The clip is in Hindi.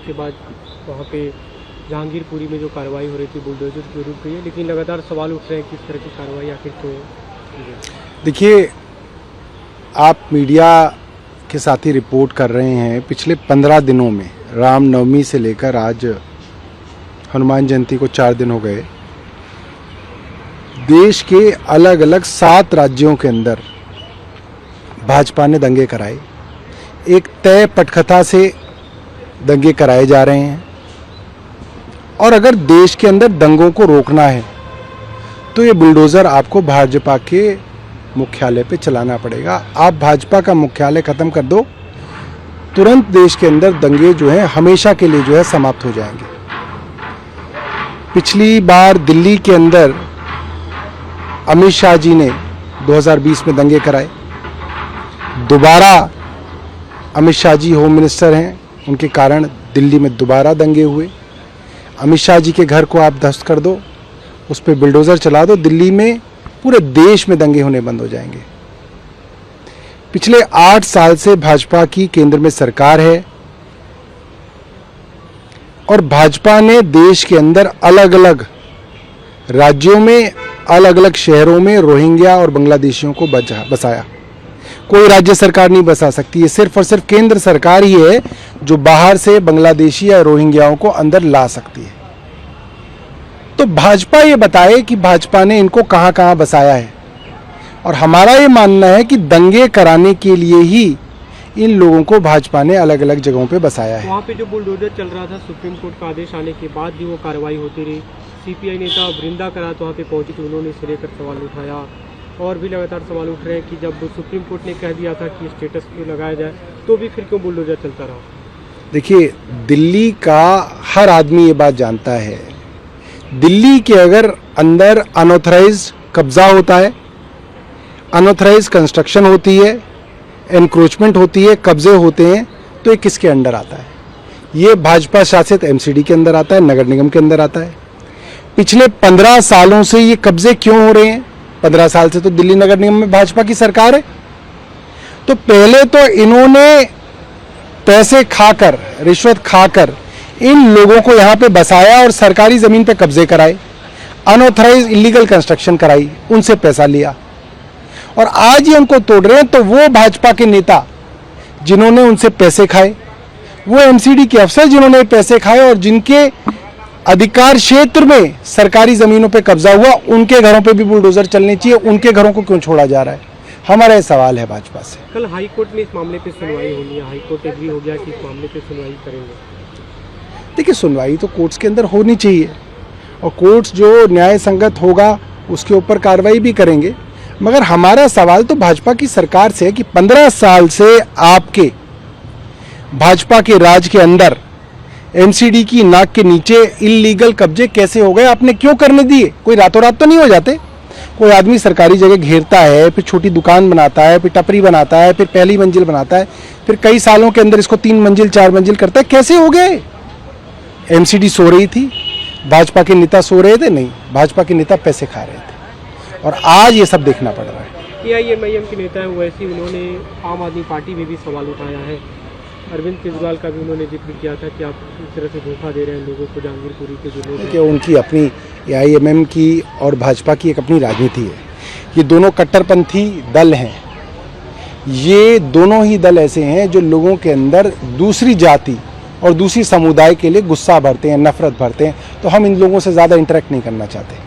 उसके बाद वहाँ पे जहांगीरपुरी में जो कार्रवाई हो रही थी बुलडोजर की रुक गई है, लेकिन लगातार सवाल उठ रहे हैं किस तरह की कार्रवाई आखिर क्यों की गई। देखिए, आप मीडिया के साथ ही रिपोर्ट कर रहे हैं, पिछले 15 दिनों में रामनवमी से लेकर आज हनुमान जयंती को 4 दिन हो गए, देश के अलग अलग 7 राज्यों के अंदर भाजपा ने दंगे कराए। एक तय पटकथा से दंगे कराए जा रहे हैं और अगर देश के अंदर दंगों को रोकना है तो ये बुलडोज़र आपको भाजपा के मुख्यालय पे चलाना पड़ेगा। आप भाजपा का मुख्यालय ख़त्म कर दो, तुरंत देश के अंदर दंगे जो हैं हमेशा के लिए जो है समाप्त हो जाएंगे। पिछली बार दिल्ली के अंदर अमित शाह जी ने 2020 में दंगे कराए, दोबारा अमित शाह जी होम मिनिस्टर हैं, उनके कारण दिल्ली में दोबारा दंगे हुए। अमित शाह जी के घर को आप ध्वस्त कर दो, उस पर बुलडोज़र चला दो, दिल्ली में पूरे देश में दंगे होने बंद हो जाएंगे। पिछले 8 साल से भाजपा की केंद्र में सरकार है और भाजपा ने देश के अंदर अलग अलग राज्यों में, अलग अलग शहरों में रोहिंग्या और बांग्लादेशियों को बसाया। कोई राज्य सरकार नहीं बसा सकती, ये सिर्फ और सिर्फ केंद्र सरकार ही है जो बाहर से बांग्लादेशी या रोहिंग्याओं को अंदर ला सकती है। तो भाजपा ये बताए कि भाजपा ने इनको कहां कहां बसाया है, और हमारा ये मानना है कि दंगे कराने के लिए ही इन लोगों को भाजपा ने अलग अलग जगहों पे बसाया है। वहाँ पे जो बुलडोजर चल रहा था, सुप्रीम कोर्ट का आदेश आने के बाद भी वो कार्रवाई होती रही। सीपीआई नेता वृंदा करात वहाँ पे पहुंची तो उन्होंने इसे लेकर सवाल उठाया, और भी लगातार सवाल उठ रहे हैं कि जब सुप्रीम कोर्ट ने कह दिया था कि स्टेटस क्यों लगाया जाए तो भी फिर क्यों बुलडोजर चलता रहा। देखिए, दिल्ली का हर आदमी ये बात जानता है, दिल्ली के अगर अंदर अनऑथराइज्ड कब्जा होता है, अनऑथराइज्ड कंस्ट्रक्शन होती है, एनक्रोचमेंट होती है, कब्जे होते हैं, तो ये किसके अंडर आता है? ये भाजपा शासित एमसीडी के अंदर आता है, नगर निगम के अंदर आता है। पिछले 15 सालों से ये कब्जे क्यों हो रहे हैं? 15 साल से तो दिल्ली नगर निगम में भाजपा की सरकार है। तो पहले तो इन्होंने पैसे खाकर, रिश्वत खाकर इन लोगों को यहाँ पे बसाया और सरकारी जमीन पे कब्जे कराए, अनऑथराइज्ड इलीगल कंस्ट्रक्शन कराई, उनसे पैसा लिया और आज ये उनको तोड़ रहे हैं। तो वो भाजपा के नेता जिन्होंने उनसे पैसे खाए, वो एमसीडी के अफसर जिन्होंने पैसे खाए और जिनके अधिकार क्षेत्र में सरकारी जमीनों पे कब्जा हुआ, उनके घरों पे भी बुलडोजर चलने चाहिए। उनके घरों को क्यों छोड़ा जा रहा है? हमारा ये सवाल है भाजपा से। कल हाई कोर्ट में इस मामले पे सुनवाई होनी है, हाई कोर्ट एग्री हो गया कि इस मामले पे सुनवाई करेंगे। देखिए, सुनवाई तो कोर्ट्स के अंदर होनी चाहिए और कोर्ट्स जो न्याय संगत होगा उसके ऊपर कार्रवाई भी करेंगे, मगर हमारा सवाल तो भाजपा की सरकार से है कि 15 साल से आपके भाजपा के राज के अंदर एमसीडी की नाक के नीचे इल्लीगल कब्जे कैसे हो गए? आपने क्यों करने दिए? कोई रातों रात तो नहीं हो जाते। कोई आदमी सरकारी जगह घेरता है, फिर छोटी दुकान बनाता है, फिर टपरी बनाता है, फिर पहली मंजिल बनाता है, फिर कई सालों के अंदर इसको 3 मंजिल 4 मंजिल करता है। कैसे हो गए? एमसीडी सो रही थी, भाजपा के नेता सो रहे थे? नहीं, भाजपा के नेता पैसे खा रहे थे और आज ये सब देखना पड़ रहा है। एआईएमआईएम के नेता हैं वैसे उन्होंने आम आदमी पार्टी में भी सवाल उठाया है। अरविंद केजरीवाल का भी उन्होंने जिक्र किया था कि आप इस तरह से धोखा दे रहे हैं लोगों को, जहांगीरपुरी के जो लोग कि उनकी अपनी एआईएमएम की और भाजपा की एक अपनी राजनीति है। ये दोनों कट्टरपंथी दल हैं, ये दोनों ही दल ऐसे हैं जो लोगों के अंदर दूसरी जाति और दूसरी समुदाय के लिए गुस्सा भरते हैं, नफरत भरते हैं। तो हम इन लोगों से ज़्यादा इंटरेक्ट नहीं करना चाहते।